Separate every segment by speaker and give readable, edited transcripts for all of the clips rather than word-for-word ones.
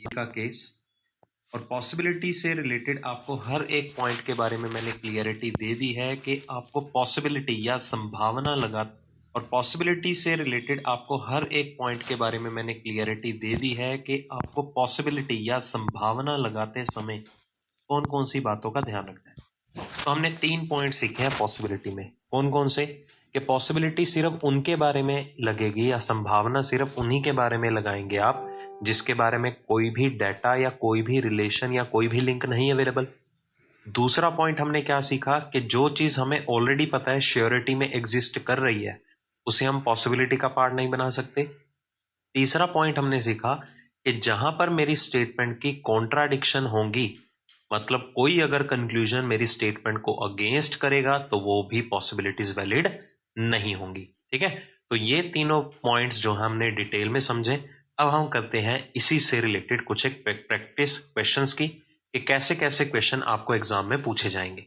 Speaker 1: का केस और पॉसिबिलिटी से रिलेटेड आपको हर एक पॉइंट के बारे में मैंने क्लियरिटी दे दी है कि आपको पॉसिबिलिटी या संभावना लगा और पॉसिबिलिटी से रिलेटेड आपको हर एक पॉइंट के बारे में मैंने क्लियरिटी दे दी है कि आपको पॉसिबिलिटी या संभावना लगाते समय कौन कौन सी बातों का ध्यान रखना है। तो हमने 3 पॉइंट सीखे हैं पॉसिबिलिटी में। कौन कौन से? कि पॉसिबिलिटी सिर्फ उनके बारे में लगेगी या संभावना सिर्फ उन्हीं के बारे में लगाएंगे आप जिसके बारे में कोई भी डाटा या कोई भी रिलेशन या कोई भी लिंक नहीं अवेलेबल। दूसरा पॉइंट हमने क्या सीखा कि जो चीज हमें ऑलरेडी पता है श्योरिटी में एग्जिस्ट कर रही है उसे हम पॉसिबिलिटी का पार्ट नहीं बना सकते। तीसरा पॉइंट हमने सीखा कि जहां पर मेरी स्टेटमेंट की कॉन्ट्राडिक्शन होंगी, मतलब कोई अगर कंक्लूजन मेरी स्टेटमेंट को अगेंस्ट करेगा तो वो भी पॉसिबिलिटीज वैलिड नहीं होंगी। ठीक है, तो ये तीनों पॉइंट्स जो हमने डिटेल में समझे। अब हम करते हैं इसी से रिलेटेड कुछ एक प्रैक्टिस क्वेश्चंस की कि कैसे कैसे क्वेश्चन आपको एग्जाम में पूछे जाएंगे।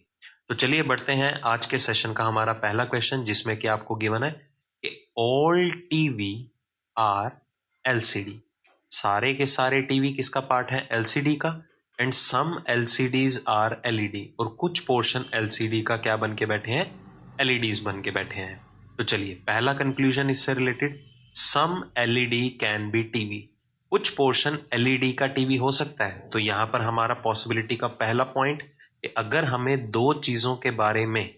Speaker 1: तो चलिए बढ़ते हैं आज के सेशन का हमारा पहला क्वेश्चन जिसमें कि आपको गिवन है कि ऑल टीवी आर एलसीडी। सारे के सारे टीवी किसका पार्ट है? एलसीडी का। And some LCDs are LED, और कुछ पोर्शन एलसीडी का क्या बन के बैठे हैं? एलईडीज बन के बैठे हैं। तो चलिए पहला कंक्लूजन इससे related, some LED can be TV. कुछ पोर्शन एलईडी का टीवी हो सकता है। तो यहां पर हमारा पॉसिबिलिटी का पहला पॉइंट कि अगर हमें दो चीजों के बारे में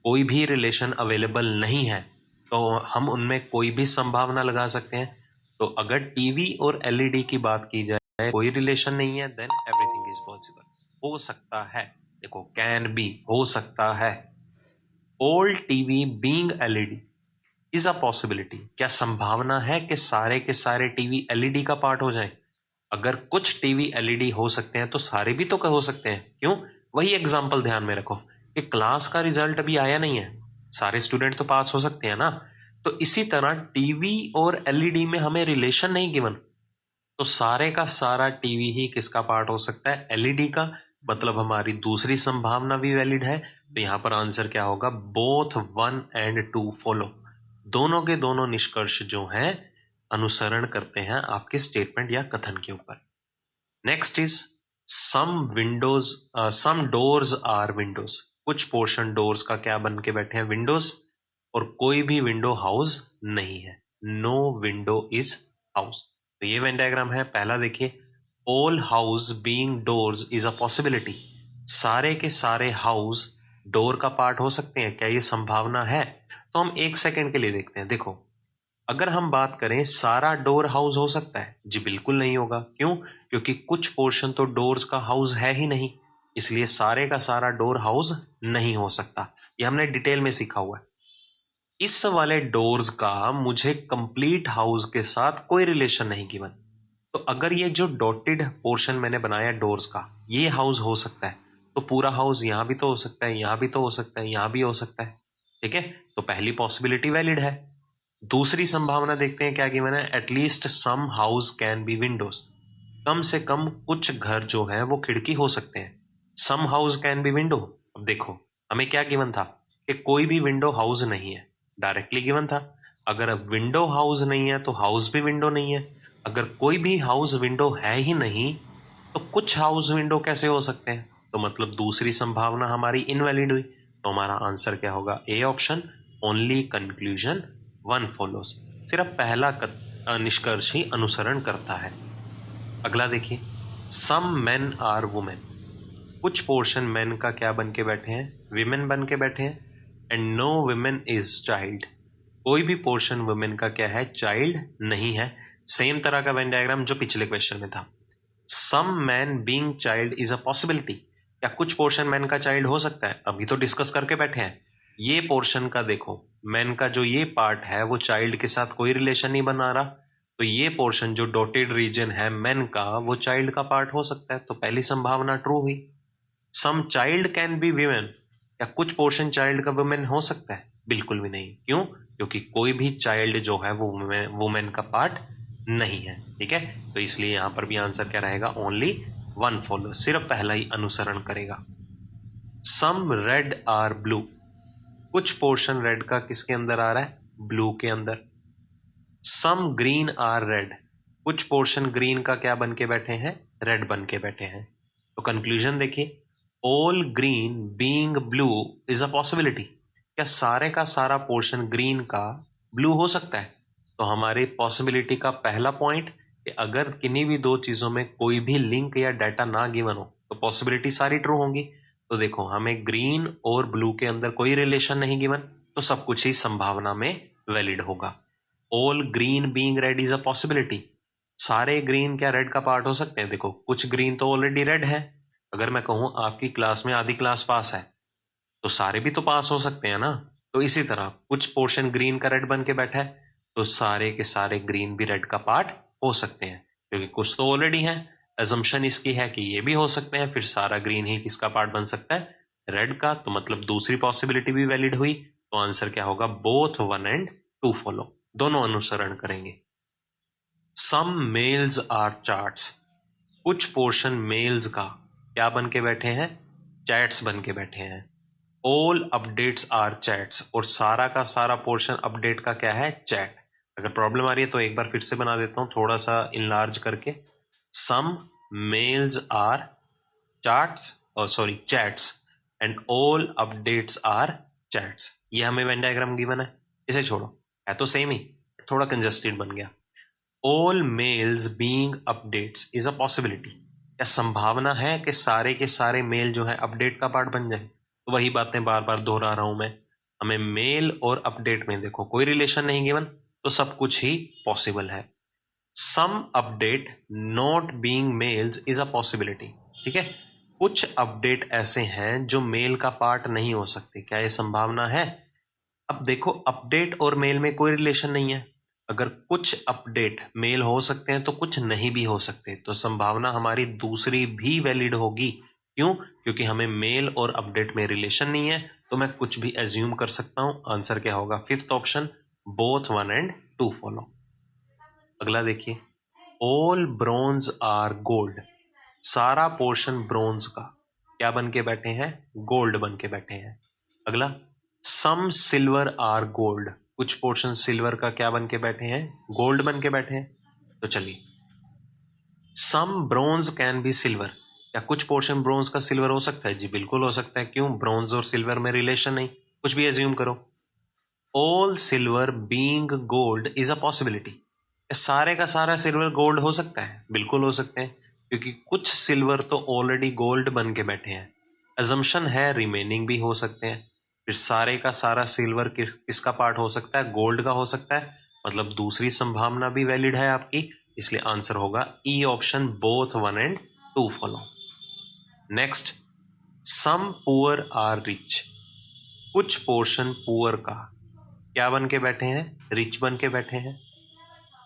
Speaker 1: कोई भी रिलेशन अवेलेबल नहीं है तो हम उनमें कोई भी संभावना लगा सकते हैं। तो अगर टीवी और एलईडी की बात की जाए, कोई रिलेशन नहीं है, देन एवरीथिंग इज पॉसिबल। हो सकता है, देखो कैन बी हो सकता है। Old TV being LED is a possibility. क्या संभावना है कि सारे के सारे टीवी एलईडी का पार्ट हो जाएं? अगर कुछ टीवी एलईडी हो सकते हैं तो सारे भी तो हो सकते हैं। क्यों? वही एग्जांपल ध्यान में रखो कि क्लास का रिजल्ट अभी आया नहीं है, सारे स्टूडेंट तो पास हो सकते हैं ना। तो इसी तरह टीवी और एलईडी में हमें रिलेशन नहीं गिवन, तो सारे का सारा टीवी ही किसका पार्ट हो सकता है? एलईडी का। मतलब हमारी दूसरी संभावना भी वैलिड है। तो यहां पर आंसर क्या होगा? Both 1 and 2 follow. दोनों के दोनों निष्कर्ष जो हैं अनुसरण करते हैं आपके स्टेटमेंट या कथन के ऊपर। Next is some windows some doors are windows. कुछ पोर्शन डोर्स का क्या बन के बैठे हैं? विंडोज। और कोई भी विंडो हाउस नहीं है। No window is house. तो ये वेन डायग्राम है। पहला देखिए, all house being doors is a possibility. सारे के सारे हाउस डोर का पार्ट हो सकते हैं। क्या ये संभावना है? तो हम एक सेकंड के लिए देखते हैं। देखो, अगर हम बात करें सारा डोर हाउस हो सकता है? जी बिल्कुल नहीं होगा। क्यों? क्योंकि कुछ पोर्शन तो डोर्स का हाउस है ही नहीं, इसलिए सारे का सारा डोर हाउस नहीं हो सकता। ये हमने डिटेल में सीखा हुआ है। इस वाले डोर्स का मुझे कंप्लीट हाउस के साथ कोई रिलेशन नहीं गिवन। तो अगर ये जो डॉटेड पोर्शन मैंने बनाया डोर्स का, ये हाउस हो सकता है, तो पूरा हाउस यहां भी तो हो सकता है, यहां भी तो हो सकता है, यहां भी हो सकता है। ठीक है, तो पहली पॉसिबिलिटी वैलिड है। दूसरी संभावना देखते हैं क्या गिवन है, at least some house can be windows. कम से कम कुछ घर जो है वो खिड़की हो सकते हैं। सम हाउस कैन बी विंडो। अब देखो, हमें क्या गिवन था कि कोई भी विंडो हाउस नहीं है, डायरेक्टली गिवन था। अगर अब विंडो हाउस नहीं है तो हाउस भी विंडो नहीं है। अगर कोई भी हाउस विंडो है ही नहीं तो कुछ हाउस विंडो कैसे हो सकते हैं? तो मतलब दूसरी संभावना हमारी इनवैलिड हुई। तो हमारा आंसर क्या होगा? A option, only conclusion 1 follows. सिर्फ पहला निष्कर्ष ही अनुसरण करता है। अगला देखिए, सम मेन आर वुमेन। कुछ पोर्शन मेन का क्या बन के बैठे हैं? विमेन बन के बैठे हैं। And no women is child. कोई भी पोर्शन वुमेन का क्या है? चाइल्ड नहीं है। सेम तरह का वेन डायग्राम जो पिछले क्वेश्चन में था। Some man being child is a possibility. क्या कुछ पोर्शन मैन का चाइल्ड हो सकता है? अभी तो डिस्कस करके बैठे हैं। ये पोर्शन का देखो, मैन का जो ये पार्ट है वो चाइल्ड के साथ कोई रिलेशन नहीं बना रहा। तो ये पोर्शन जो डॉटेड रीजन है मैन का, वो चाइल्ड का पार्ट हो सकता है। तो पहली संभावना ट्रू हुई। सम चाइल्ड कैन बी वीमेन। क्या कुछ पोर्शन चाइल्ड का वुमेन हो सकता है? बिल्कुल भी नहीं। क्यों? क्योंकि कोई भी चाइल्ड जो है वो वुमेन का पार्ट नहीं है। ठीक है, तो इसलिए यहां पर भी आंसर क्या रहेगा? ओनली 1 फॉलो, सिर्फ पहला ही अनुसरण करेगा। Some red are blue. कुछ पोर्शन रेड का किसके अंदर आ रहा है? ब्लू के अंदर। Some green are red. कुछ पोर्शन ग्रीन का क्या बन के बैठे हैं, रेड बन के बैठे हैं। तो कंक्लूजन देखिए, all green being blue is a possibility. क्या सारे का सारा पोर्शन ग्रीन का ब्लू हो सकता है? तो हमारी पॉसिबिलिटी का पहला पॉइंट कि अगर किन्हीं भी दो चीजों में कोई भी लिंक या डाटा ना गिवन हो तो पॉसिबिलिटी सारी ट्रू होंगी। तो देखो, हमें ग्रीन और ब्लू के अंदर कोई रिलेशन नहीं गिवन, तो सब कुछ ही संभावना में वैलिड होगा। All green being red is a possibility. सारे ग्रीन क्या रेड का पार्ट हो सकते हैं? देखो, कुछ ग्रीन तो ऑलरेडी रेड है। अगर मैं कहूं आपकी क्लास में आधी क्लास पास है तो सारे भी तो पास हो सकते हैं ना। तो इसी तरह कुछ पोर्शन ग्रीन का रेड बन के बैठा है तो सारे के सारे ग्रीन भी रेड का पार्ट हो सकते हैं, क्योंकि कुछ तो ऑलरेडी है। एजम्पशन इसकी है कि ये भी हो सकते हैं, फिर सारा ग्रीन ही किसका पार्ट बन सकता है, रेड का। तो मतलब दूसरी पॉसिबिलिटी भी वैलिड हुई। तो आंसर क्या होगा, बोथ 1 एंड 2 फॉलो, दोनों अनुसरण करेंगे। सम मेल्स आर चार्ट्स। कुछ पोर्शन मेल्स का क्या बन के बैठे हैं, चैट्स बन के बैठे हैं। ऑल अपडेट्स आर चैट्स, और सारा का सारा पोर्शन अपडेट का क्या है, चैट। अगर प्रॉब्लम आ रही है तो एक बार फिर से बना देता हूं थोड़ा सा इनलार्ज करके। सम मेल्स आर चार्ट्स, और sorry chats, and all updates are chats. ये हमें वेन डायग्राम गिवन है, इसे छोड़ो, है तो सेम ही, थोड़ा कंजस्टेड बन गया। All mails being updates is a possibility. क्या संभावना है कि सारे के सारे मेल जो है अपडेट का पार्ट बन जाए? तो वही बातें बार बार दोहरा रहा हूं मैं। हमें मेल और अपडेट में देखो कोई रिलेशन नहीं गिवन, तो सब कुछ ही पॉसिबल है। Some update not being mails is a possibility. ठीक है, कुछ अपडेट ऐसे हैं जो मेल का पार्ट नहीं हो सकते, क्या ये संभावना है? अब देखो, अपडेट और मेल में कोई रिलेशन नहीं है। अगर कुछ अपडेट मेल हो सकते हैं तो कुछ नहीं भी हो सकते, तो संभावना हमारी दूसरी भी वैलिड होगी। क्यों? क्योंकि हमें मेल और अपडेट में रिलेशन नहीं है, तो मैं कुछ भी एज्यूम कर सकता हूं। आंसर क्या होगा, fifth option, both 1 and 2 follow. अगला देखिए, ऑल ब्रॉन्ज आर गोल्ड। सारा पोर्शन ब्रॉन्ज का क्या बन के बैठे हैं, गोल्ड बन के बैठे हैं। अगला, सम सिल्वर आर गोल्ड। कुछ पोर्शन सिल्वर का क्या बन के बैठे हैं, गोल्ड बन के बैठे हैं। तो चलिए, सम ब्रॉन्ज कैन बी सिल्वर। क्या कुछ पोर्शन ब्रॉन्ज का सिल्वर हो सकता है? जी बिल्कुल हो सकता है। क्यों? ब्रॉन्ज और सिल्वर में रिलेशन नहीं, कुछ भी एज्यूम करो। All silver being gold is a possibility. सारे का सारा सिल्वर गोल्ड हो सकता है? बिल्कुल हो सकते हैं, क्योंकि कुछ सिल्वर तो ऑलरेडी गोल्ड बन के बैठे हैं। अजम्पशन है रिमेनिंग भी हो सकते हैं। फिर सारे का सारा सिल्वर किसका पार्ट हो सकता है, गोल्ड का हो सकता है। मतलब दूसरी संभावना भी वैलिड है आपकी, इसलिए आंसर होगा E option, both 1 and 2 follow. Next, some poor are rich. कुछ पोर्शन पुअर का क्या बन के बैठे हैं, रिच बन के बैठे हैं।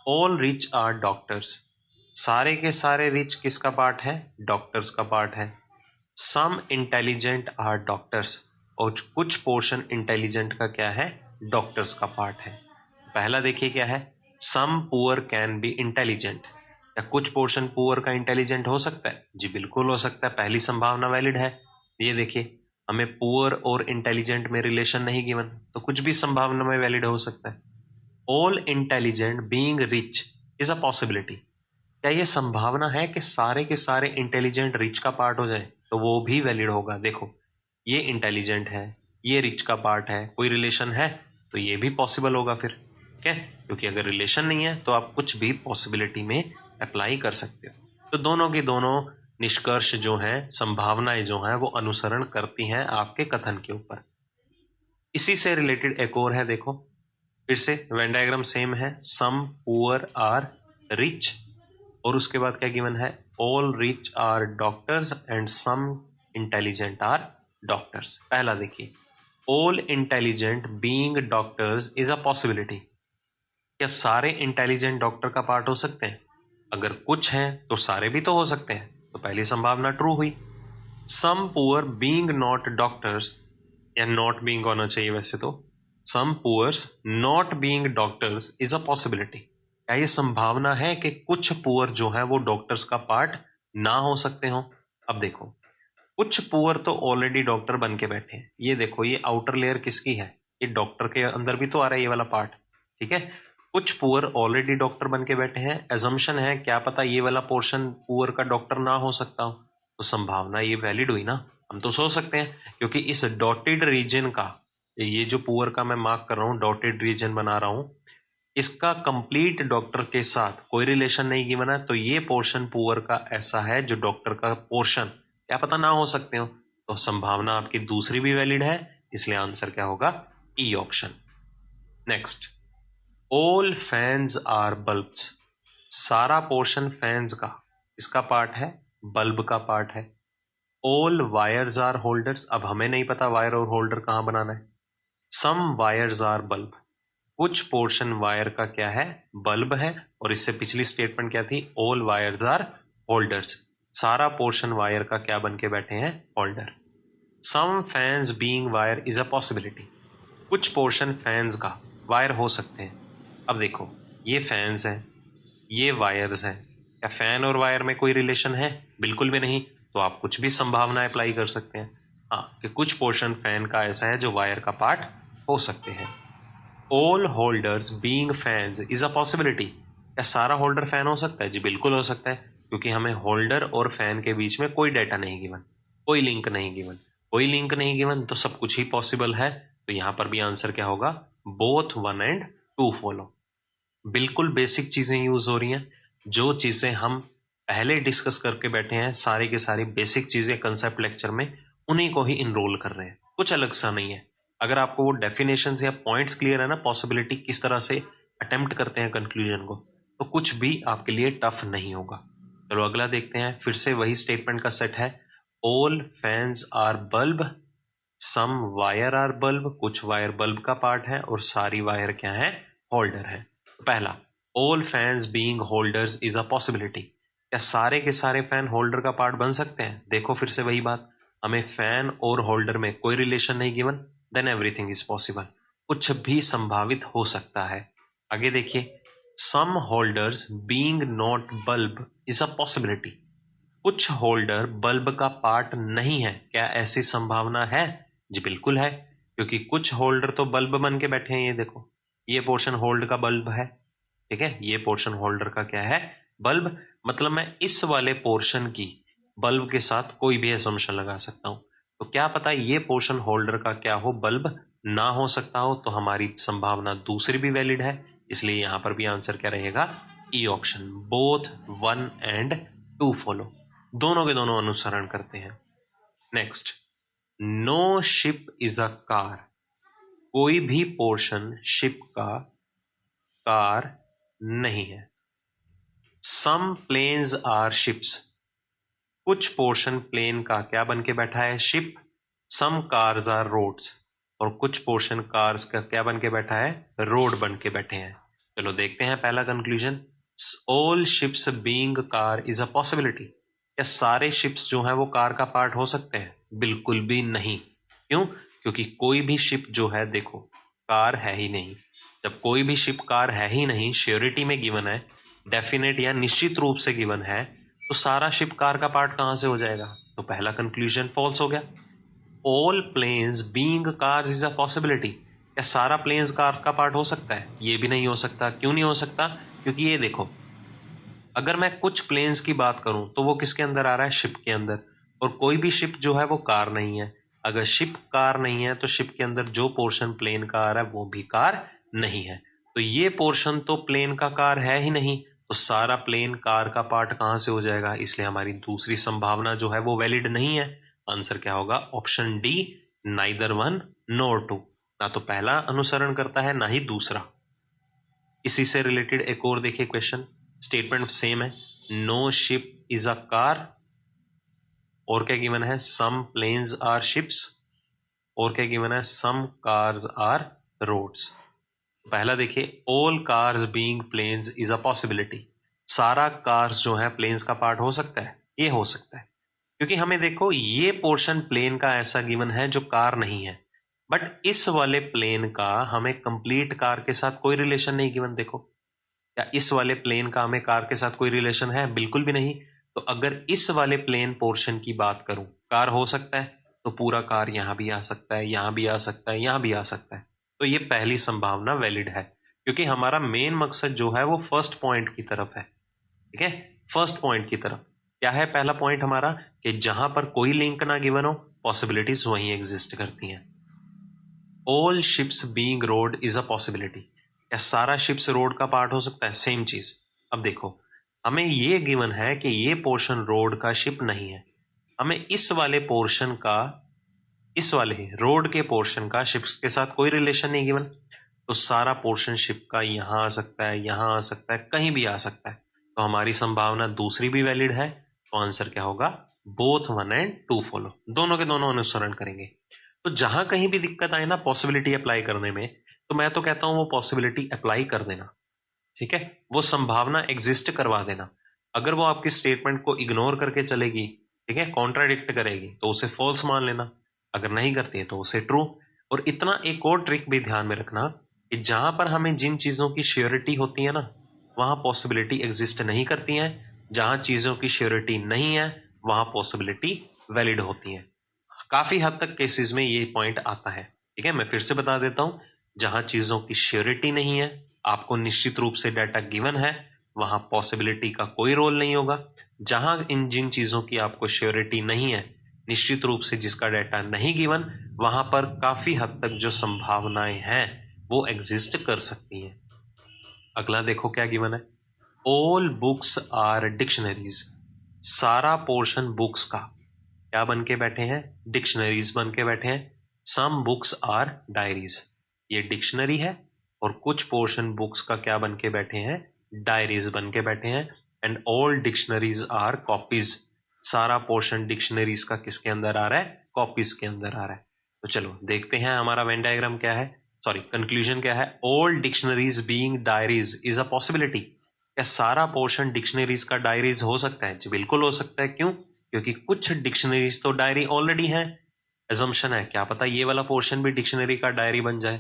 Speaker 1: All rich are doctors. सारे के सारे रिच किसका पार्ट है, डॉक्टर्स का पार्ट है। सम इंटेलिजेंट आर डॉक्टर्स, और कुछ पोर्शन इंटेलिजेंट का क्या है, डॉक्टर्स का पार्ट है। पहला देखिए क्या है, some poor can be intelligent. क्या कुछ पोर्शन पुअर का इंटेलिजेंट हो सकता है? जी बिल्कुल हो सकता है, पहली संभावना वैलिड है। ये देखिए, हमें पुअर और इंटेलिजेंट में रिलेशन नहीं गिवन, तो कुछ भी संभावना में वैलिड हो सकता है। All intelligent being rich is a possibility. क्या ये संभावना है कि सारे के सारे इंटेलिजेंट रिच का पार्ट हो जाए? तो वो भी वैलिड होगा। देखो, ये इंटेलिजेंट है, ये रिच का पार्ट है, कोई रिलेशन है, तो ये भी पॉसिबल होगा फिर। ठीक है, क्योंकि अगर रिलेशन नहीं है तो आप कुछ भी पॉसिबिलिटी में अप्लाई कर सकते हो। तो दोनों की दोनों निष्कर्ष जो हैं, संभावनाएं जो हैं, वो अनुसरण करती हैं आपके कथन के ऊपर। इसी से रिलेटेड एक और है, देखो फिर से वेन डायग्राम सेम है, सम पुअर आर रिच, और उसके बाद क्या गिवन है, all rich are doctors and some intelligent are doctors. पहला देखिए, all intelligent being doctors is a possibility. क्या सारे इंटेलिजेंट डॉक्टर का पार्ट हो सकते हैं? अगर कुछ हैं तो सारे भी तो हो सकते हैं, तो पहली संभावना ट्रू हुई। Some poor being not doctors, या नॉट बीइंग होना चाहिए वैसे तो, some poors not being doctors is a possibility. क्या ये संभावना है कि कुछ पुअर जो है वो डॉक्टर्स का पार्ट ना हो सकते हो? अब देखो, कुछ पुअर तो ऑलरेडी डॉक्टर बन के बैठे हैं। ये देखो, ये आउटर लेयर किसकी है, ये डॉक्टर के अंदर भी तो आ रहा है ये वाला पार्ट। ठीक है, कुछ पुअर ऑलरेडी डॉक्टर बन के बैठे हैं, एजम्पशन है, क्या पता ये वाला पोर्शन पुअर का डॉक्टर ना हो सकता हो, तो संभावना ये वैलिड हुई ना। हम तो सोच सकते हैं क्योंकि इस डॉटेड रीजन का, ये जो पुअर का मैं मार्क कर रहा हूँ, डॉटेड रीजन बना रहा हूँ, इसका कंप्लीट डॉक्टर के साथ कोई रिलेशन नहीं गिवन है, तो ये पोर्शन पुअर का ऐसा है जो डॉक्टर का पोर्शन क्या पता ना हो सकते हो, तो संभावना आपकी दूसरी भी वैलिड है, इसलिए आंसर क्या होगा, E option. Next, all fans are bulbs, सारा पोर्शन फैंस का इसका पार्ट है, बल्ब का पार्ट है। ऑल वायर्स आर होल्डर्स, अब हमें नहीं पता वायर और होल्डर कहां बनाना है। सम वायर्स आर बल्ब, कुछ पोर्शन वायर का क्या है, बल्ब है, और इससे पिछली स्टेटमेंट क्या थी, ऑल वायर्स आर होल्डर्स, सारा पोर्शन वायर का क्या बन के बैठे हैं, holder. Some fans being wire is a possibility, कुछ पोर्शन फैंस का वायर हो सकते हैं। अब देखो, ये फैंस हैं, ये वायर्स हैं, क्या फैन और वायर में कोई रिलेशन है, बिल्कुल भी नहीं, तो आप कुछ भी संभावना अप्लाई कर सकते हैं, हाँ, कि कुछ पोर्शन फैन का ऐसा है जो वायर का पार्ट हो सकते हैं। All holders being fans is a possibility, क्या सारा होल्डर फैन हो सकता है, जी बिल्कुल हो सकता है, क्योंकि हमें होल्डर और फैन के बीच में कोई डाटा नहीं गिवन, कोई लिंक नहीं गिवन, कोई लिंक नहीं गिवन, तो सब कुछ ही पॉसिबल है, तो यहां पर भी आंसर क्या होगा, बोथ 1 एंड 2 फॉलो। बिल्कुल बेसिक चीजें यूज हो रही हैं, जो चीजें हम पहले डिस्कस करके बैठे हैं, सारी की सारी बेसिक चीजें कंसेप्ट लेक्चर में, उन्हीं को ही इनरोल कर रहे हैं, कुछ अलग सा नहीं है। अगर आपको वो डेफिनेशन या पॉइंट्स क्लियर है ना, पॉसिबिलिटी किस तरह से अटेम्प्ट करते हैं कंक्लूजन को, तो कुछ भी आपके लिए टफ नहीं होगा। चलो अगला देखते हैं, फिर से वही स्टेटमेंट का सेट है, all fans are bulb, some wire are bulb, कुछ वायर बल्ब का पार्ट है और सारी वायर क्या है, होल्डर है। पहला, all fans being holders is a possibility, क्या सारे के सारे फैन होल्डर का पार्ट बन सकते हैं, देखो फिर से वही बात, हमें फैन और होल्डर में कोई रिलेशन नहीं given, then everything is possible, कुछ भी संभावित हो सकता है। आगे देखिए, some holders being not bulb is a possibility, कुछ होल्डर बल्ब का पार्ट नहीं है, क्या ऐसी संभावना है, जी बिल्कुल है, क्योंकि कुछ होल्डर तो बल्ब बन के बैठे हैं, ये देखो, ये पोर्शन होल्ड का बल्ब है, ठीक है, ये पोर्शन होल्डर का क्या है, बल्ब, मतलब मैं इस वाले पोर्शन की बल्ब के साथ कोई भी असम्पशन लगा सकता हूं, तो क्या पता ये पोर्शन होल्डर का क्या हो, बल्ब ना हो सकता हो, तो हमारी संभावना दूसरी भी वैलिड है, इसलिए यहां पर भी आंसर क्या रहेगा, E option, both 1 and 2 follow, दोनों के दोनों अनुसरण करते हैं। Next, no ship is a car, कोई भी पोर्शन शिप का कार नहीं है। सम प्लेन्स आर शिप्स, कुछ पोर्शन प्लेन का क्या बन के बैठा है, ship. Some cars are roads, और कुछ पोर्शन कार्स का क्या बन के बैठा है, रोड बन के बैठे हैं। चलो देखते हैं पहला conclusion, all ships being car is a possibility, क्या सारे शिप्स जो है वो कार का पार्ट हो सकते हैं, बिल्कुल भी नहीं, क्यों, क्योंकि कोई भी शिप जो है देखो कार है ही नहीं, जब कोई भी शिप कार है ही नहीं, श्योरिटी में गिवन है, डेफिनेट या निश्चित रूप से गिवन है, तो सारा शिप कार का पार्ट कहां से हो जाएगा, तो पहला कंक्लूजन फॉल्स हो गया। All planes being cars is a possibility, क्या सारा प्लेन्स कार का पार्ट हो सकता है, ये भी नहीं हो सकता, क्यों नहीं हो सकता, क्योंकि ये देखो, अगर मैं कुछ प्लेन्स की बात करूं तो वो किसके अंदर आ रहा है, शिप के अंदर, और कोई भी शिप जो है वो कार नहीं है, अगर शिप कार नहीं है तो शिप के अंदर जो पोर्शन प्लेन का आ रहा है वो भी कार नहीं है, तो ये पोर्शन तो प्लेन का कार है ही नहीं, तो सारा प्लेन कार का पार्ट कहां से हो जाएगा, इसलिए हमारी दूसरी संभावना जो है वो वैलिड नहीं है। आंसर क्या होगा, ऑप्शन डी, नाइदर 1 नॉर 2, ना तो पहला अनुसरण करता है ना ही दूसरा। इसी से रिलेटेड एक और देखिए क्वेश्चन, स्टेटमेंट सेम है, no ship is a car, और क्या गिवन है, सम प्लेन्स आर शिप्स, और क्या गिवन है, सम कार्स आर रोड्स। पहला देखिए, all cars being planes is a possibility, सारा कार्स जो है प्लेन्स का पार्ट हो सकता है, ये हो सकता है, क्योंकि हमें देखो ये पोर्शन प्लेन का ऐसा गिवन है जो कार नहीं है, बट इस वाले प्लेन का हमें कंप्लीट कार के साथ कोई रिलेशन नहीं गिवन, देखो क्या इस वाले प्लेन का हमें कार के साथ कोई रिलेशन है, बिल्कुल भी नहीं, तो अगर इस वाले प्लेन पोर्शन की बात करूं, कार हो सकता है, तो पूरा कार यहां भी आ सकता है, यहां भी आ सकता है, यहां भी आ सकता है, तो ये पहली संभावना वैलिड है, क्योंकि हमारा मेन मकसद जो है वो फर्स्ट पॉइंट की तरफ है। ठीक है, फर्स्ट पॉइंट की तरफ क्या है पहला पॉइंट हमारा, कि जहां पर कोई लिंक ना गिवन हो, पॉसिबिलिटीज वहीं एग्जिस्ट करती हैं। All ships being road is a possibility, क्या सारा शिप्स रोड का पार्ट हो सकता है? सेम चीज। अब देखो, हमें ये गिवन है कि ये पोर्शन रोड का शिप नहीं है, हमें इस वाले पोर्शन का, इस वाले रोड के पोर्शन का शिप्स के साथ कोई रिलेशन नहीं गिवन, तो सारा पोर्शन शिप का यहां आ सकता है, यहां आ सकता है, कहीं भी आ सकता है, तो हमारी संभावना दूसरी भी वैलिड है। तो आंसर क्या होगा? बोथ 1 एंड 2 फॉलो, दोनों के दोनों अनुसरण करेंगे। तो जहां कहीं भी दिक्कत आए ना पॉसिबिलिटी अप्लाई करने में, तो मैं तो कहता हूं वो पॉसिबिलिटी अप्लाई कर देना। ठीक है, वो संभावना एग्जिस्ट करवा देना। अगर वो आपकी स्टेटमेंट को इग्नोर करके चलेगी, ठीक है, कॉन्ट्राडिक्ट करेगी, तो उसे फॉल्स मान लेना, अगर नहीं करती है तो उसे ट्रू। और इतना एक और ट्रिक भी ध्यान में रखना कि जहां पर हमें जिन चीजों की श्योरिटी होती है ना, वहां पॉसिबिलिटी एग्जिस्ट नहीं करती है, जहां चीजों की श्योरिटी नहीं है वहां पॉसिबिलिटी वैलिड होती है। काफी हद तक केसेस में ये पॉइंट आता है। ठीक है, मैं फिर से बता देता हूं, जहां चीजों की श्योरिटी नहीं है, आपको निश्चित रूप से डाटा गिवन है, वहां पॉसिबिलिटी का कोई रोल नहीं होगा। जहां इन जिन चीजों की आपको श्योरिटी नहीं है, निश्चित रूप से जिसका डाटा नहीं गिवन, वहां पर काफी हद तक जो संभावनाएं हैं वो एग्जिस्ट कर सकती हैं। अगला देखो क्या गिवन है, ऑल बुक्स आर डिक्शनरीज, सारा पोर्शन बुक्स का क्या बन के बैठे हैं? डिक्शनरीज बन के बैठे हैं। सम बुक्स आर डायरीज, ये डिक्शनरी है, और कुछ पोर्शन बुक्स का क्या बन के बैठे हैं? डायरीज बन के बैठे हैं। And all dictionaries are copies, सारा पोर्शन डिक्शनरीज का किसके अंदर आ रहा है? कॉपीज के अंदर आ रहा है। तो चलो देखते हैं हमारा वेन डायग्राम क्या है, सॉरी कंक्लूजन क्या है। All dictionaries being diaries is a possibility, क्या सारा पोर्शन डिक्शनरीज का डायरीज हो सकता है? जी बिल्कुल हो सकता है। क्यों? क्योंकि कुछ डिक्शनरीज तो डायरी ऑलरेडी है। एजम्पशन है, क्या पता ये वाला पोर्शन भी डिक्शनरी का डायरी बन जाए,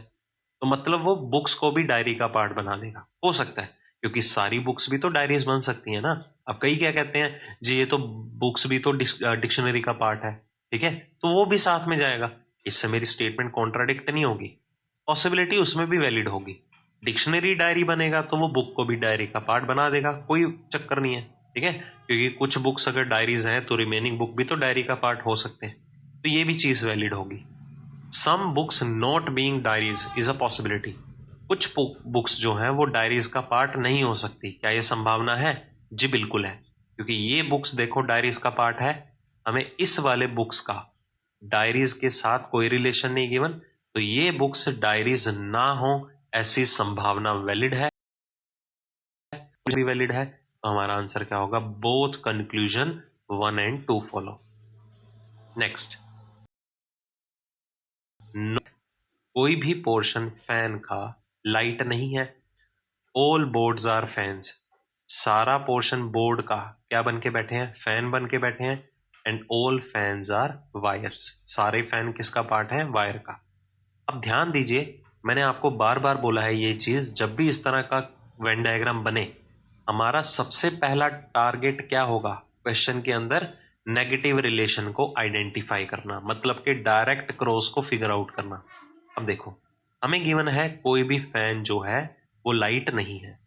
Speaker 1: तो मतलब वो बुक्स को भी डायरी का पार्ट बना देगा। हो सकता है, क्योंकि सारी बुक्स भी तो डायरीज बन सकती है ना। अब कई क्या कहते हैं, जी ये तो बुक्स भी तो डिक्शनरी का पार्ट है, ठीक है, तो वो भी साथ में जाएगा, इससे मेरी स्टेटमेंट कॉन्ट्राडिक्ट नहीं होगी, पॉसिबिलिटी उसमें भी वैलिड होगी। डिक्शनरी डायरी बनेगा तो वो बुक को भी डायरी का पार्ट बना देगा, कोई चक्कर नहीं है। ठीक है, क्योंकि कुछ बुक्स अगर डायरीज हैं तो रिमेनिंग बुक भी तो डायरी का पार्ट हो सकते हैं, तो ये भी चीज वैलिड होगी। Some books not being diaries is a possibility, कुछ बुक्स जो हैं वो डायरीज का पार्ट नहीं हो सकती, क्या ये संभावना है? जी बिल्कुल है, क्योंकि ये बुक्स देखो डायरीज का पार्ट है, हमें इस वाले बुक्स का डायरीज के साथ कोई रिलेशन नहीं गिवन, तो ये बुक्स डायरीज ना हो ऐसी संभावना वैलिड है, भी वैलिड है। तो हमारा आंसर क्या होगा? Both conclusion 1 and 2 follow. Next, कोई भी पोर्शन फैन का लाइट नहीं है। ऑल बोर्ड्स आर फैंस, सारा पोर्शन बोर्ड का क्या बन के बैठे हैं? फैन बन के बैठे हैं। And all fans are wires, सारे फैन किसका पार्ट है? वायर का। अब ध्यान दीजिए, मैंने आपको बार बार बोला है ये चीज, जब भी इस तरह का वेन डायग्राम बने, हमारा सबसे पहला टारगेट क्या होगा क्वेश्चन के अंदर? नेगेटिव रिलेशन को आइडेंटिफाई करना, मतलब कि डायरेक्ट क्रॉस को फिगर आउट करना। अब देखो, हमें गिवन है कोई भी फैन जो है वो लाइट नहीं है।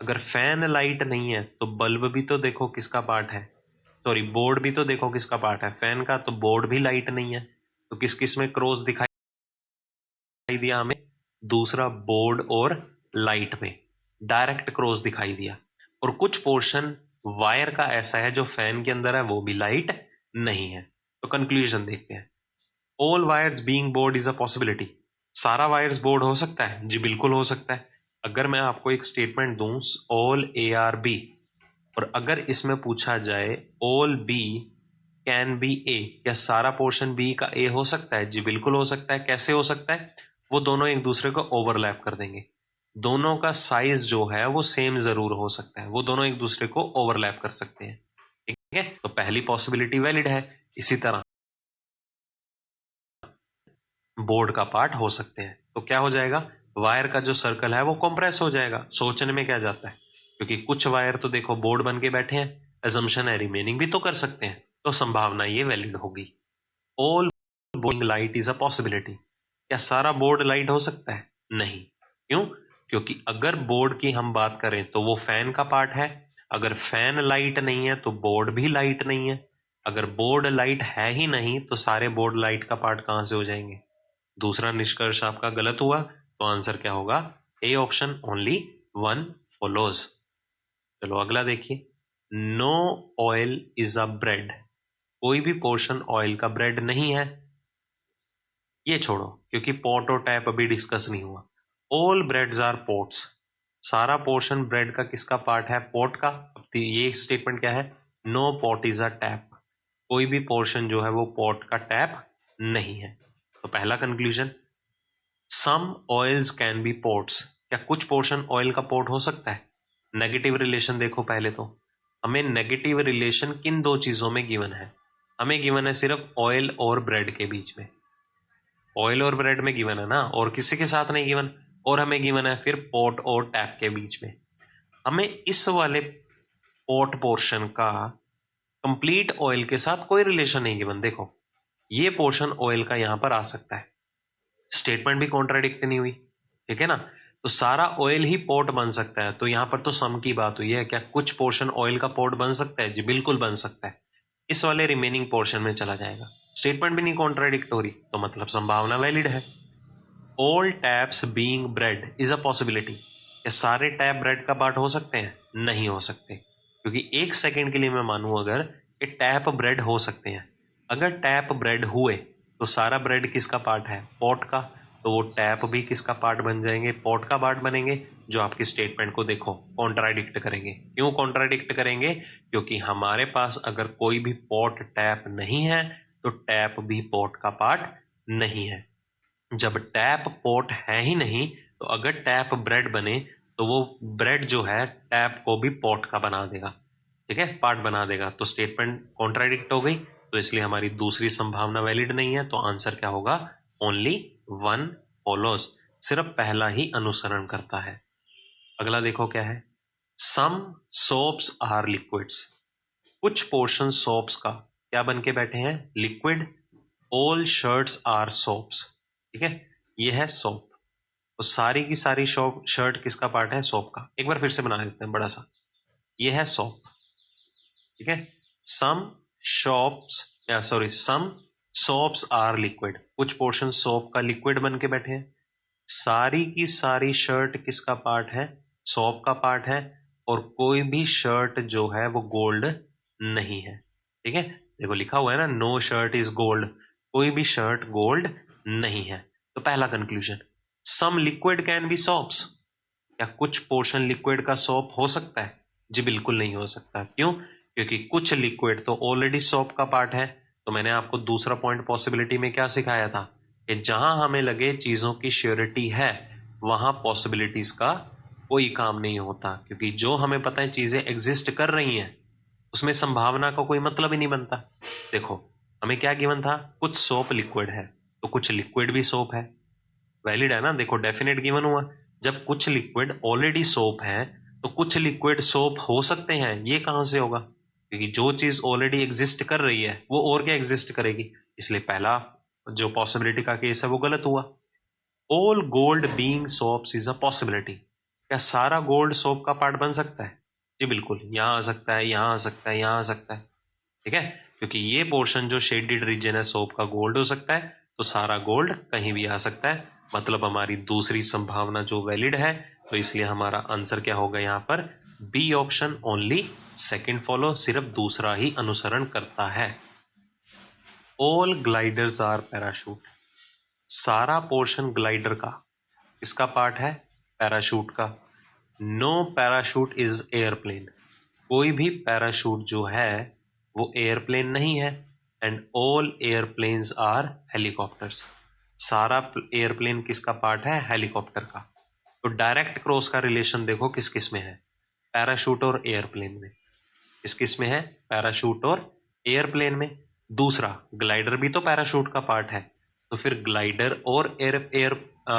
Speaker 1: अगर फैन लाइट नहीं है तो बल्ब भी तो देखो किसका पार्ट है, सॉरी बोर्ड भी तो देखो किसका पार्ट है? फैन का। तो बोर्ड भी लाइट नहीं है, तो किस किस में क्रॉस दिखाई दिया हमें? दूसरा बोर्ड और लाइट में डायरेक्ट क्रॉस दिखाई दिया। और कुछ पोर्शन वायर का ऐसा है जो फैन के अंदर है, वो भी लाइट नहीं है। तो कंक्लूजन देखते हैं। All wires being board is a possibility, सारा वायर्स बोर्ड हो सकता है? जी बिल्कुल हो सकता है। अगर मैं आपको एक स्टेटमेंट दूं ऑल ए आर बी, और अगर इसमें पूछा जाए ऑल बी कैन बी ए, क्या सारा पोर्शन बी का ए हो सकता है? जी बिल्कुल हो सकता है। कैसे हो सकता है? वो दोनों एक दूसरे को ओवरलैप कर देंगे, दोनों का साइज जो है वो सेम जरूर हो सकता है, वो दोनों एक दूसरे को ओवरलैप कर सकते हैं। ठीक है, तो पहली पॉसिबिलिटी वैलिड है। इसी तरह बोर्ड का पार्ट हो सकते हैं, तो क्या हो जाएगा? वायर का जो सर्कल है वो कंप्रेस हो जाएगा। सोचने में क्या जाता है, क्योंकि कुछ वायर तो देखो बोर्ड बन के बैठे हैं, एजम्पशन है रिमेनिंग भी तो कर सकते हैं, तो संभावना ये वैलिड होगी। All boarding light is a possibility, क्या सारा बोर्ड लाइट हो सकता है? नहीं। क्यों? क्योंकि अगर बोर्ड की हम बात करें तो वो फैन का पार्ट है, अगर फैन लाइट नहीं है तो बोर्ड भी लाइट नहीं है, अगर बोर्ड लाइट है ही नहीं तो सारे बोर्ड लाइट का पार्ट कहां से हो जाएंगे। दूसरा निष्कर्ष आपका गलत हुआ, तो आंसर क्या होगा, A option, only one follows. चलो अगला देखिए, no oil is a bread, कोई भी पोर्शन ऑयल का ब्रेड नहीं है। ये छोड़ो क्योंकि पॉट और टैप अभी डिस्कस नहीं हुआ। ऑल ब्रेड्स आर पोर्ट्स, सारा पोर्शन ब्रेड का किसका पार्ट है, पॉट का। अब तो ये स्टेटमेंट क्या है, no pot is a tap, कोई भी पोर्शन जो है वो पॉट का टैप नहीं है। तो पहला conclusion, some oils can be ports, क्या कुछ पोर्शन ऑयल का पोर्ट हो सकता है। नेगेटिव रिलेशन देखो पहले, तो हमें नेगेटिव रिलेशन किन दो चीजों में गिवन है, हमें गिवन है सिर्फ ऑयल और ब्रेड के बीच में, ऑयल और ब्रेड में गिवन है ना, और किसी के साथ नहीं गिवन, और हमें गिवन है फिर पॉट और टैप के बीच में। हमें इस वाले पॉट पोर्शन का कंप्लीट ऑयल के साथ कोई रिलेशन नहीं गिवन। देखो ये पोर्शन ऑयल का यहां पर आ सकता है, स्टेटमेंट भी कॉन्ट्राडिक्ट नहीं हुई, ठीक है ना। तो सारा ऑयल ही पोर्ट बन सकता है, तो यहां पर तो सम की बात हुई है, क्या कुछ पोर्शन ऑयल का पोर्ट बन सकता है, जी बिल्कुल बन सकता है, इस वाले रिमेनिंग पोर्शन में चला जाएगा। स्टेटमेंट भी नहीं कॉन्ट्राडिक्ट हो रही, तो मतलब संभावना वैलिड है। All taps being bread is a possibility, क्या सारे टैप ब्रेड का पार्ट हो सकते हैं, नहीं हो सकते, क्योंकि एक सेकंड के लिए मैं मानूं अगर ये टैप ब्रेड हो सकते हैं, अगर टैप ब्रेड हुए तो सारा ब्रेड किसका पार्ट है, पॉट का, तो वो टैप भी किसका पार्ट बन जाएंगे, पॉट का पार्ट बनेंगे, जो आपकी स्टेटमेंट को देखो कॉन्ट्राडिक्ट करेंगे। क्यों कॉन्ट्राडिक्ट करेंगे, क्योंकि हमारे पास अगर कोई भी पॉट टैप नहीं है तो टैप भी पॉट का पार्ट नहीं है। जब टैप पॉट है ही नहीं तो अगर टैप ब्रेड बने तो वो ब्रेड जो है टैप को भी पॉट का बना देगा, ठीक है, पार्ट बना देगा, तो स्टेटमेंट कॉन्ट्राडिक्ट हो गई, तो इसलिए हमारी दूसरी संभावना वैलिड नहीं है। तो आंसर क्या होगा, ओनली वन फॉलोज, सिर्फ पहला ही अनुसरण करता है। अगला देखो क्या है, सम सोप्स आर लिक्विड्स, कुछ पोर्शन सोप्स का क्या बन के बैठे हैं, liquid. All shirts are soaps, ठीक है, ये है सोप, तो सारी की सारी शॉप शर्ट किसका पार्ट है, सोप का। एक बार फिर से बना लेते हैं बड़ा सा, ये है सोप, ठीक है। सम शॉप्स या sorry some soaps are liquid, कुछ पोर्शन सोप का लिक्विड बन के बैठे हैं। सारी की सारी शर्ट किसका पार्ट है, सोप का पार्ट है, और कोई भी शर्ट जो है वो गोल्ड नहीं है, ठीक है। देखो लिखा हुआ है ना, नो शर्ट इज गोल्ड, कोई भी शर्ट गोल्ड नहीं है। तो पहला conclusion, some liquid can be soaps, क्या कुछ पोर्शन लिक्विड का सोप हो सकता है, जी बिल्कुल नहीं हो सकता। क्यों, क्योंकि कुछ लिक्विड तो ऑलरेडी सोप का पार्ट है। तो मैंने आपको दूसरा पॉइंट पॉसिबिलिटी में क्या सिखाया था, कि जहां हमें लगे चीजों की श्योरिटी है वहां पॉसिबिलिटीज का कोई काम नहीं होता, क्योंकि जो हमें पता है चीजें एग्जिस्ट कर रही हैं उसमें संभावना का कोई मतलब ही नहीं बनता। देखो हमें क्या गिवन था, कुछ सोप लिक्विड है, तो कुछ लिक्विड भी सोप है, वैलिड है ना। देखो डेफिनेट गिवन हुआ, जब कुछ लिक्विड ऑलरेडी सोप है तो कुछ लिक्विड सोप हो सकते हैं, ये कहां से होगा, क्योंकि जो चीज ऑलरेडी एग्जिस्ट कर रही है वो और क्या एग्जिस्ट करेगी, इसलिए पहला जो पॉसिबिलिटी का केस है वो गलत हुआ। All gold being soaps is a possibility, क्या सारा गोल्ड सोप का पार्ट बन सकता है, जी बिल्कुल, यहां आ सकता है, यहां आ सकता है, यहां आ सकता है, ठीक है, क्योंकि ये पोर्शन जो शेडेड रीजन है सोप का गोल्ड हो सकता है, तो सारा गोल्ड कहीं भी आ सकता है, मतलब हमारी दूसरी संभावना जो वैलिड है। तो इसलिए हमारा आंसर क्या होगा यहाँ पर, B option, only second follow, सिर्फ दूसरा ही अनुसरण करता है। ऑल ग्लाइडर्स आर पैराशूट, सारा पोर्शन ग्लाइडर का किसका पार्ट है, पैराशूट का। नो पैराशूट इज एयरप्लेन, कोई भी पैराशूट जो है वो एयरप्लेन नहीं है। And all airplanes are helicopters, सारा एयरप्लेन किसका पार्ट है, हेलीकॉप्टर का। तो डायरेक्ट क्रॉस का रिलेशन देखो किस किस में है, पैराशूट और एयरप्लेन में, किस किस में है, पैराशूट और एयरप्लेन में। दूसरा ग्लाइडर भी तो पैराशूट का पार्ट है, तो फिर ग्लाइडर और एयर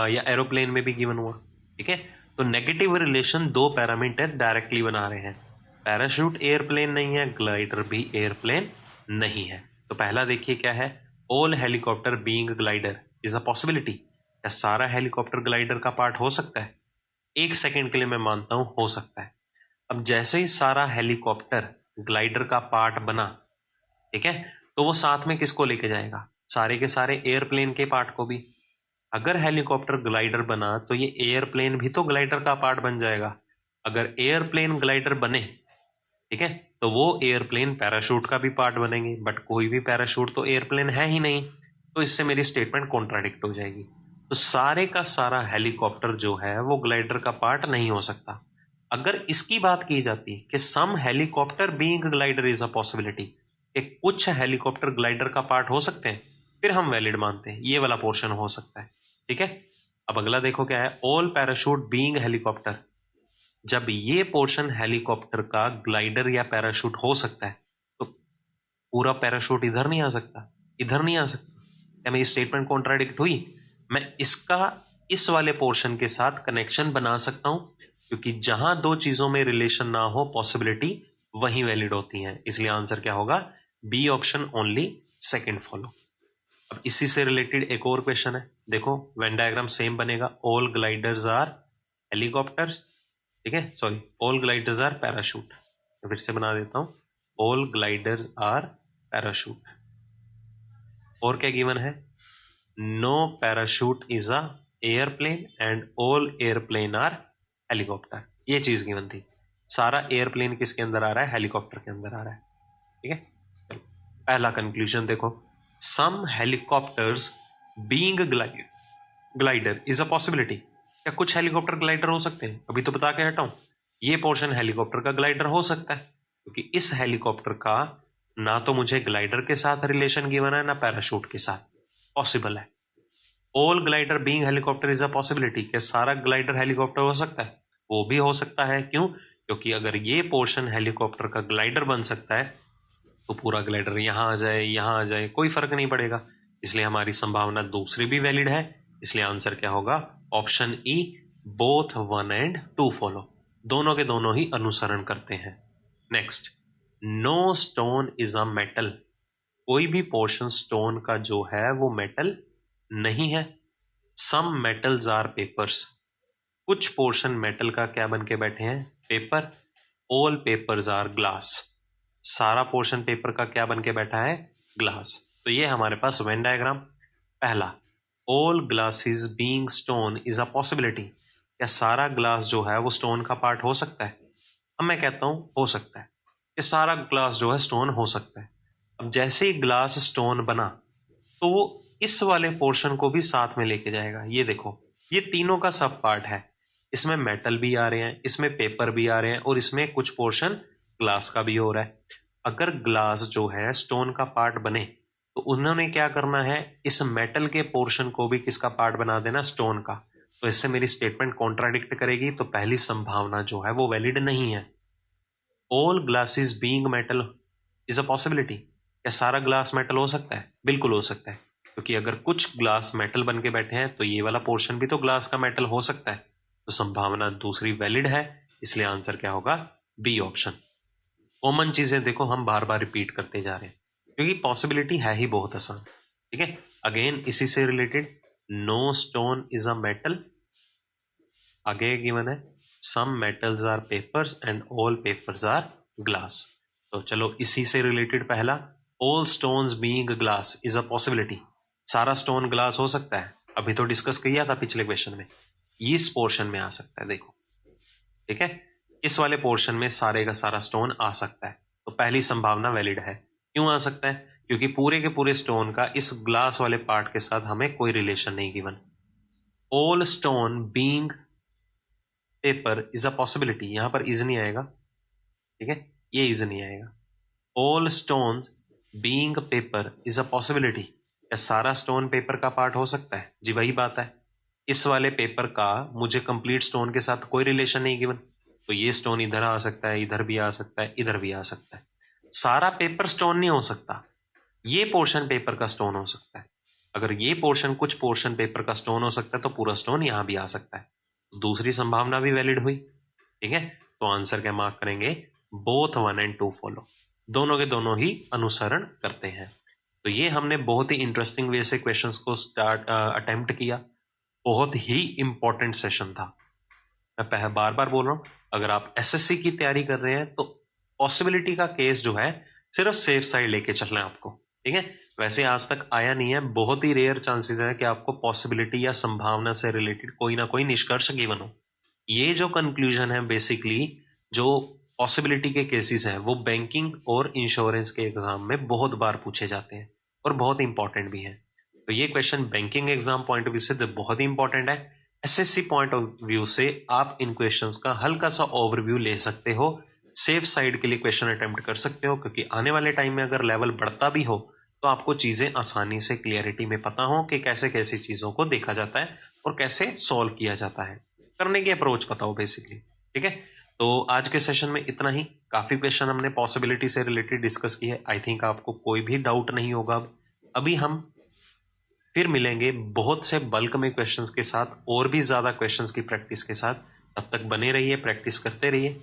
Speaker 1: या एरोप्लेन में भी गिवन हुआ, ठीक है। तो नेगेटिव रिलेशन दो पैरामीटर डायरेक्टली बना रहे हैं, पैराशूट एयरप्लेन नहीं है, ग्लाइडर भी एयरप्लेन नहीं है। तो पहला देखिए क्या है, all helicopter being glider is a possibility, क्या सारा हेलीकॉप्टर ग्लाइडर का पार्ट हो सकता है, 1 सेकंड के लिए मैं मानता हूं हो सकता है। अब जैसे ही सारा हेलीकॉप्टर ग्लाइडर का पार्ट बना, ठीक है, तो वो साथ में किसको लेके जाएगा? सारे के सारे एयरप्लेन के पार्ट को भी। अगर हेलीकॉप्टर ग्लाइडर बना तो ये एयरप्लेन भी तो ग्लाइडर का पार्ट बन जाएगा। अगर एयरप्लेन ग्लाइडर बने, ठीक है, तो वो एयरप्लेन पैराशूट का भी पार्ट बनेंगे, बट कोई भी पैराशूट तो एयरप्लेन है ही नहीं, तो इससे मेरी स्टेटमेंट कॉन्ट्राडिक्ट हो जाएगी। तो सारे का सारा हेलीकॉप्टर जो है वो ग्लाइडर का पार्ट नहीं हो सकता। अगर इसकी बात की जाती कि some helicopter being glider is a possibility, कि कुछ हेलीकॉप्टर ग्लाइडर का पार्ट हो सकते हैं, फिर हम वैलिड मानते हैं ये वाला पोर्शन हो सकता है। ठीक है, अब अगला देखो क्या है, ऑल पैराशूट बीइंग हेलीकॉप्टर। जब ये पोर्शन हेलीकॉप्टर का ग्लाइडर या पैराशूट हो सकता है, तो पूरा पैराशूट इधर नहीं आ सकता, इधर नहीं आ सकता। क्या मेरी स्टेटमेंट कॉन्ट्राडिक्ट हुई? मैं इसका इस वाले पोर्शन के साथ कनेक्शन बना सकता हूं, क्योंकि जहां दो चीजों में रिलेशन ना हो पॉसिबिलिटी, वही वैलिड होती है। इसलिए आंसर क्या होगा? B option only second follow. अब इसी से रिलेटेड एक और क्वेश्चन है, देखो वेन डायग्राम सेम बनेगा। ऑल ग्लाइडर्स आर हेलीकॉप्टर्स, ठीक है, sorry, all gliders are parachute. तो फिर से बना देता हूं, ऑल ग्लाइडर्स आर पैराशूट। और क्या गिवन है? No parachute is a airplane and all airplane are helicopter. ये चीज गिवन थी। सारा एयरप्लेन किसके अंदर आ रहा है? हेलीकॉप्टर के अंदर आ रहा है। ठीक है, चलो पहला कंक्लूजन देखो, some helicopters being glider is a possibility. क्या कुछ हेलीकॉप्टर ग्लाइडर हो सकते हैं? अभी तो बता के हटाऊं, ये पोर्शन हेलीकॉप्टर का ग्लाइडर हो सकता है, क्योंकि इस हेलीकॉप्टर का ना तो मुझे ग्लाइडर के साथ रिलेशन गिवन है, ना पैराशूट के साथ। पॉसिबल है। All glider being helicopter is a possibility, क्या सारा ग्लाइडर हेलीकॉप्टर हो सकता है? वो भी हो सकता है। क्यों? क्योंकि अगर ये पोर्शन हेलीकॉप्टर का ग्लाइडर बन सकता है, तो पूरा ग्लाइडर यहां आ जाए, यहां आ जाए, कोई फर्क नहीं पड़ेगा। इसलिए हमारी संभावना दूसरी भी वैलिड है। इसलिए आंसर क्या होगा? Option E, both 1 and 2 follow. दोनों के दोनों ही अनुसरण करते हैं। Next, no stone is a metal. कोई भी पोर्शन स्टोन का जो है वो मेटल नहीं है। Some metals are papers. कुछ पोर्शन मेटल का क्या बन के बैठे हैं? Paper. All papers are glass. सारा पोर्शन पेपर का क्या बन के बैठा है? ग्लास। तो ये हमारे पास वेन डायग्राम। पहला, all glasses being stone is a possibility. क्या सारा ग्लास जो है वो स्टोन का पार्ट हो सकता है? अब मैं कहता हूं हो सकता है, कि सारा ग्लास जो है स्टोन हो सकता है। अब जैसे ही ग्लास स्टोन बना, तो वो इस वाले पोर्शन को भी साथ में लेके जाएगा। ये देखो, ये तीनों का सब पार्ट है। इसमें मेटल भी आ रहे हैं, इसमें पेपर भी आ रहे हैं, और इसमें कुछ पोर्शन ग्लास का भी हो रहा है। अगर ग्लास जो है स्टोन का पार्ट बने, तो उन्होंने क्या करना है? इस मेटल के पोर्शन को भी किसका पार्ट बना देना? स्टोन का। तो इससे मेरी स्टेटमेंट कॉन्ट्राडिक्ट करेगी, तो पहली संभावना जो है वो वैलिड नहीं है। All glasses being metal is a possibility. क्या सारा ग्लास मेटल हो सकता है? बिल्कुल हो सकता है, क्योंकि अगर कुछ ग्लास मेटल बन के बैठे हैं, तो ये वाला पोर्शन भी तो ग्लास का मेटल हो सकता है। तो संभावना दूसरी वैलिड है। इसलिए आंसर क्या होगा? B option. कॉमन चीजें देखो हम बार बार रिपीट करते जा रहे हैं, क्योंकि पॉसिबिलिटी है ही बहुत आसान। ठीक है, अगेन इसी से related, no stone is a metal. आगे गिवन है, some metals are papers and all papers are glass. तो चलो इसी से रिलेटेड पहला, all stones being glass is a possibility. सारा स्टोन ग्लास हो सकता है, अभी तो डिस्कस किया था पिछले क्वेश्चन में। इस पोर्शन में आ सकता है, देखो, ठीक है, इस वाले पोर्शन में सारे का सारा स्टोन आ सकता है। तो पहली संभावना वैलिड है। क्यों आ सकता है? क्योंकि पूरे के पूरे स्टोन का इस ग्लास वाले पार्ट के साथ हमें कोई रिलेशन नहीं given. All stone being paper is a possibility, यहां पर इज नहीं आएगा, ठीक है, ये इज नहीं आएगा। All stone being paper is a possibility. क्या सारा स्टोन पेपर का पार्ट हो सकता है? जी वही बात है। इस वाले पेपर का मुझे कंप्लीट स्टोन के साथ कोई रिलेशन नहीं गिवन, तो ये स्टोन इधर आ सकता है, इधर भी आ सकता है, इधर भी आ सकता है। सारा पेपर स्टोन नहीं हो सकता, ये पोर्शन पेपर का स्टोन हो सकता है। अगर ये पोर्शन कुछ पोर्शन पेपर का स्टोन हो सकता है, तो पूरा स्टोन यहां भी आ सकता है। दूसरी संभावना भी वैलिड हुई। ठीक है, तो आंसर क्या मार्क करेंगे? Both 1 and 2 follow. दोनों के दोनों ही अनुसरण करते हैं। तो ये हमने बहुत ही इंटरेस्टिंग वे से क्वेश्चंस को स्टार्ट अटेम्प्ट किया। बहुत ही इंपॉर्टेंट सेशन था। मैं बार बार बोल रहा हूं, अगर आप एसएससी की तैयारी कर रहे हैं तो पॉसिबिलिटी का केस जो है सिर्फ सेफ साइड लेके चलना है आपको। ठीक है, वैसे आज तक आया नहीं है, बहुत ही रेयर चांसेस है कि आपको पॉसिबिलिटी या संभावना से रिलेटेड कोई ना कोई निष्कर्ष गिवन हो। ये जो कंक्लूजन है बेसिकली, जो पॉसिबिलिटी के केसेस हैं वो बैंकिंग और इंश्योरेंस के एग्जाम में बहुत बार पूछे जाते हैं और बहुत इंपॉर्टेंट भी हैं। तो ये question banking exam point of view से तो बहुत ही इंपॉर्टेंट है। एसएससी पॉइंट ऑफ व्यू से आप इन क्वेश्चंस का हल्का सा ओवरव्यू ले सकते हो, सेफ साइड के लिए क्वेश्चन अटेम्प्ट कर सकते हो, क्योंकि आने वाले टाइम में अगर लेवल बढ़ता भी हो तो आपको चीजें आसानी से क्लियरिटी में पता हो कि कैसे कैसे चीजों को देखा जाता है और कैसे सॉल्व किया जाता है, करने की अप्रोच पता हो बेसिकली। ठीक है, तो आज के सेशन में इतना ही। काफी क्वेश्चन हमने पॉसिबिलिटी से रिलेटेड डिस्कस की है। आई थिंक आपको कोई भी डाउट नहीं होगा अब। अभी हम फिर मिलेंगे बहुत से बल्क में क्वेश्चंस के साथ और भी ज्यादा क्वेश्चंस की प्रैक्टिस के साथ। तब तक बने रहिए, प्रैक्टिस करते रहिए।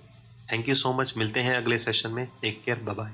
Speaker 1: थैंक यू सो मच, मिलते हैं अगले सेशन में। Take care, bye bye.